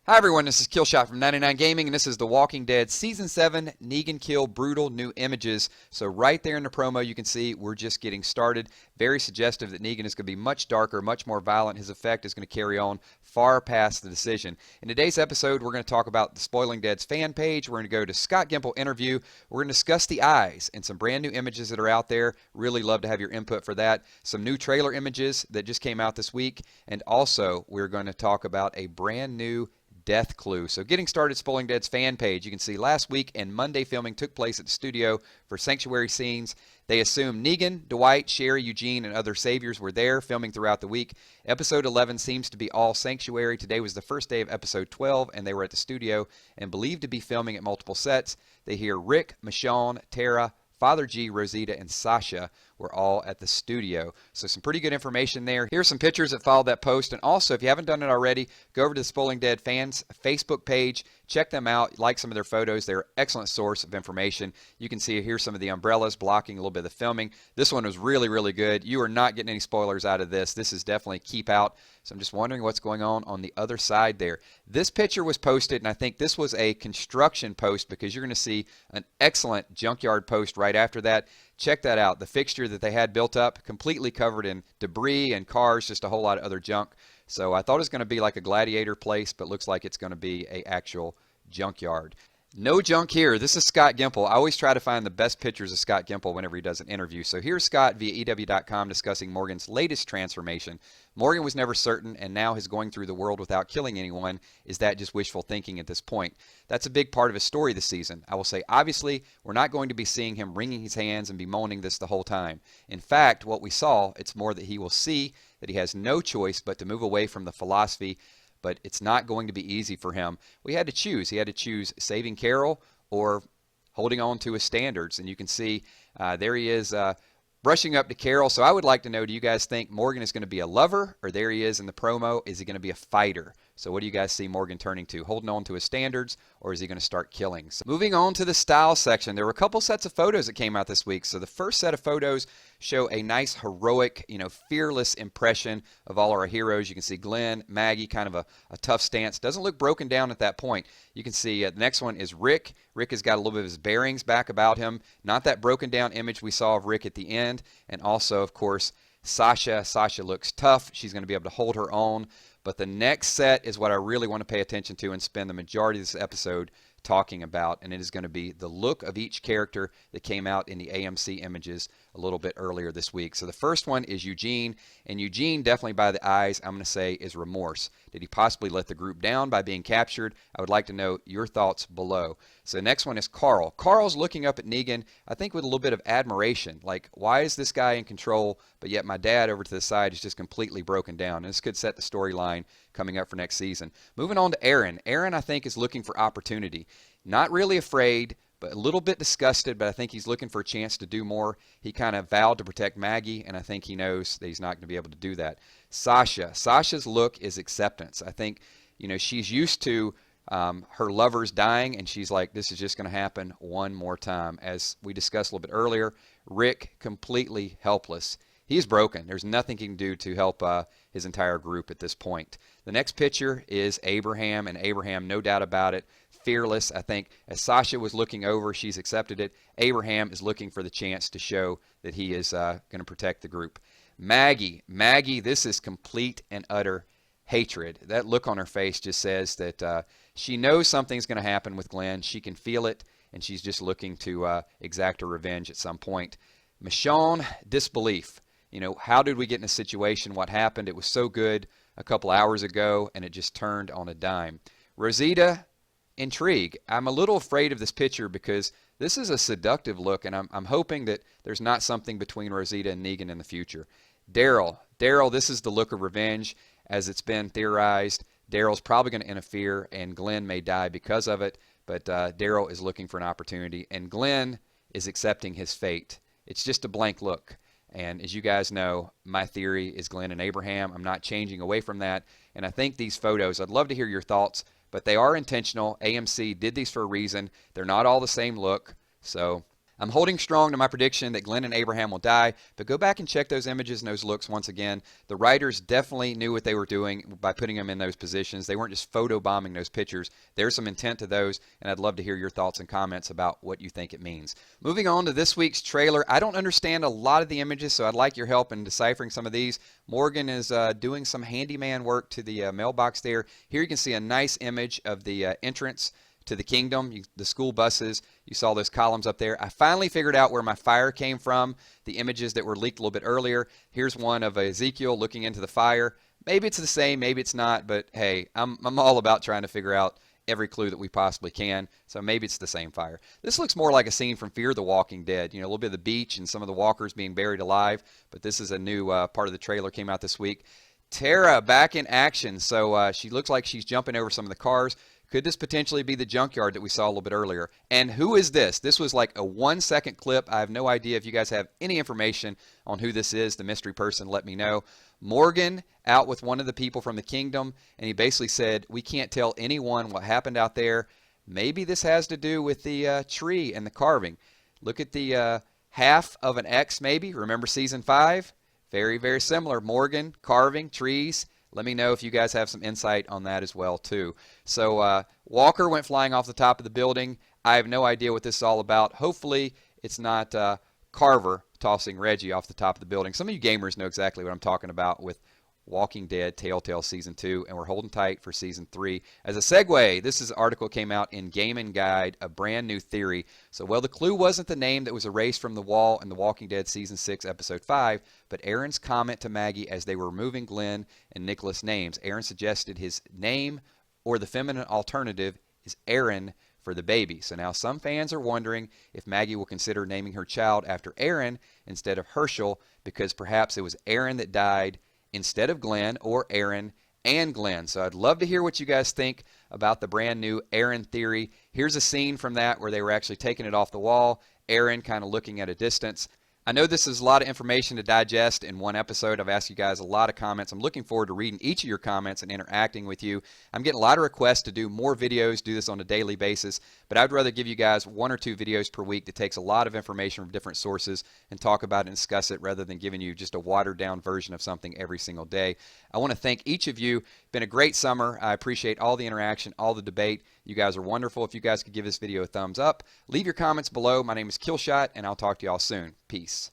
Hi everyone, this is Killshot from 99 Gaming, and this is The Walking Dead Season 7 Negan Kill Brutal New Images. So right there in the promo you can see we're just getting started. Very suggestive that Negan is going to be much darker, much more violent. His effect is going to carry on far past the decision. In today's episode we're going to talk about the Spoiling Dead's fan page. We're going to go to Scott Gimple interview. We're going to discuss the eyes and some brand new images that are out there. Really love to have your input for that. Some new trailer images that just came out this week, and also we're going to talk about a brand new death clue. So getting started, Spoiling Dead's fan page. You can see last week and Monday filming took place at the studio for sanctuary scenes. They assume Negan, Dwight, Sherry, Eugene, and other saviors were there filming throughout the week. Episode 11 seems to be all sanctuary. Today was the first day of episode 12, and they were at the studio and believed to be filming at multiple sets. They hear Rick, Michonne, Tara, Father G, Rosita, and Sasha were all at the studio. So some pretty good information there. Here's some pictures that followed that post. And also, if you haven't done it already, go over to the Spoiling Dead fans Facebook page. Check them out. Like some of their photos. They're an excellent source of information. You can see here some of the umbrellas blocking a little bit of the filming. This one was really, really good. You are not getting any spoilers out of this. This is definitely keep out. So I'm just wondering what's going on the other side there. This picture was posted, and I think this was a construction post because you're going to see an excellent junkyard post right after that. Check that out. The fixture that they had built up, completely covered in debris and cars, just a whole lot of other junk. So I thought it was going to be like a gladiator place, but looks like it's going to be an actual junkyard. No junk here. This is Scott Gimple. I always try to find the best pictures of Scott Gimple whenever he does an interview. So here's Scott via EW.com discussing Morgan's latest transformation. Morgan was never certain, and now his going through the world without killing anyone. Is that just wishful thinking at this point? That's a big part of his story this season. I will say, obviously, we're not going to be seeing him wringing his hands and bemoaning this the whole time. In fact, what we saw, it's more that he will see that he has no choice but to move away from the philosophy, but it's not going to be easy for him. We had to choose. He had to choose saving Carol or holding on to his standards. And you can see there he is brushing up to Carol. So I would like to know, do you guys think Morgan is going to be a lover, or there he is in the promo, is he going to be a fighter? So what do you guys see Morgan turning to? Holding on to his standards, or is he going to start killing? So moving on to the style section, there were a couple sets of photos that came out this week. So the first set of photos show a nice heroic, fearless impression of all our heroes. You can see Glenn, Maggie, kind of a tough stance. Doesn't look broken down at that point. You can see the next one is Rick. Rick has got a little bit of his bearings back about him. Not that broken down image we saw of Rick at the end. And also, of course, Sasha. Sasha looks tough. She's going to be able to hold her own. But the next set is what I really want to pay attention to and spend the majority of this episode talking about, and it is going to be the look of each character that came out in the AMC images a little bit earlier this week. So the first one is Eugene, and Eugene, definitely by the eyes, I'm going to say is remorse. Did he possibly let the group down by being captured? I would like to know your thoughts below. So the next one is Carl. Carl's looking up at Negan, I think with a little bit of admiration, like, why is this guy in control, but yet my dad over to the side is just completely broken down. And this could set the storyline coming up for next season. Moving on to Aaron. Aaron, I think, is looking for opportunity. Not really afraid, but a little bit disgusted, but I think he's looking for a chance to do more. He kind of vowed to protect Maggie, and I think he knows that he's not going to be able to do that. Sasha. Sasha's look is acceptance. I think, she's used to her lovers dying, and she's like, this is just going to happen one more time. As we discussed a little bit earlier, Rick, completely helpless. He's broken. There's nothing he can do to help his entire group at this point. The next picture is Abraham, and Abraham, no doubt about it, fearless. I think as Sasha was looking over, she's accepted it. Abraham is looking for the chance to show that he is going to protect the group. Maggie, this is complete and utter hatred. That look on her face just says that she knows something's going to happen with Glenn. She can feel it, and she's just looking to exact her revenge at some point. Michonne, disbelief. How did we get in a situation? What happened? It was so good a couple hours ago, and it just turned on a dime. Rosita, intrigue. I'm a little afraid of this picture because this is a seductive look, and I'm hoping that there's not something between Rosita and Negan in the future. Daryl, this is the look of revenge. As it's been theorized, Daryl's probably going to interfere, and Glenn may die because of it, but Daryl is looking for an opportunity, and Glenn is accepting his fate. It's just a blank look. And as you guys know, my theory is Glenn and Abraham. I'm not changing away from that. And I think these photos, I'd love to hear your thoughts, but they are intentional. AMC did these for a reason. They're not all the same look. So I'm holding strong to my prediction that Glenn and Abraham will die, but go back and check those images and those looks once again. The writers definitely knew what they were doing by putting them in those positions. They weren't just photobombing those pictures. There's some intent to those, and I'd love to hear your thoughts and comments about what you think it means. Moving on to this week's trailer. I don't understand a lot of the images, so I'd like your help in deciphering some of these. Morgan is doing some handyman work to the mailbox there. Here you can see a nice image of the entrance to the kingdom, the school buses. You saw those columns up there. I finally figured out where my fire came from, the images that were leaked a little bit earlier. Here's one of Ezekiel looking into the fire. Maybe it's the same, maybe it's not, but hey, I'm all about trying to figure out every clue that we possibly can, so maybe it's the same fire. This looks more like a scene from Fear the Walking Dead, you know, a little bit of the beach and some of the walkers being buried alive, but this is a new part of the trailer, came out this week. Tara back in action, so she looks like she's jumping over some of the cars. Could this potentially be the junkyard that we saw a little bit earlier? And who is this? This was like a 1-second clip. I have no idea. If you guys have any information on who this is, the mystery person, let me know. Morgan out with one of the people from the kingdom, and he basically said, we can't tell anyone what happened out there. Maybe this has to do with the tree and the carving. Look at the half of an X maybe. Remember season 5? Very, very similar. Morgan, carving, trees. Let me know if you guys have some insight on that as well, too. So Walker went flying off the top of the building. I have no idea what this is all about. Hopefully it's not Carver tossing Reggie off the top of the building. Some of you gamers know exactly what I'm talking about with Walking Dead Telltale Season 2, and we're holding tight for Season 3. As a segue, this is an article came out in Game & Guide, a brand new theory. So, well, the clue wasn't the name that was erased from the wall in The Walking Dead Season 6, Episode 5, but Aaron's comment to Maggie as they were removing Glenn and Nicholas' names. Aaron suggested his name, or the feminine alternative, is Aaron for the baby. So now some fans are wondering if Maggie will consider naming her child after Aaron instead of Herschel, because perhaps it was Aaron that died instead of Glenn, or Aaron and Glenn. So I'd love to hear what you guys think about the brand new Aaron theory. Here's a scene from that where they were actually taking it off the wall. Aaron kind of looking at a distance. I know this is a lot of information to digest in one episode. I've asked you guys a lot of comments. I'm looking forward to reading each of your comments and interacting with you. I'm getting a lot of requests to do more videos, do this on a daily basis, but I'd rather give you guys 1 or 2 videos per week that takes a lot of information from different sources and talk about it and discuss it, rather than giving you just a watered down version of something every single day. I want to thank each of you. It's been a great summer. I appreciate all the interaction, all the debate. You guys are wonderful. If you guys could give this video a thumbs up, leave your comments below. My name is Killshot, and I'll talk to you all soon. Peace.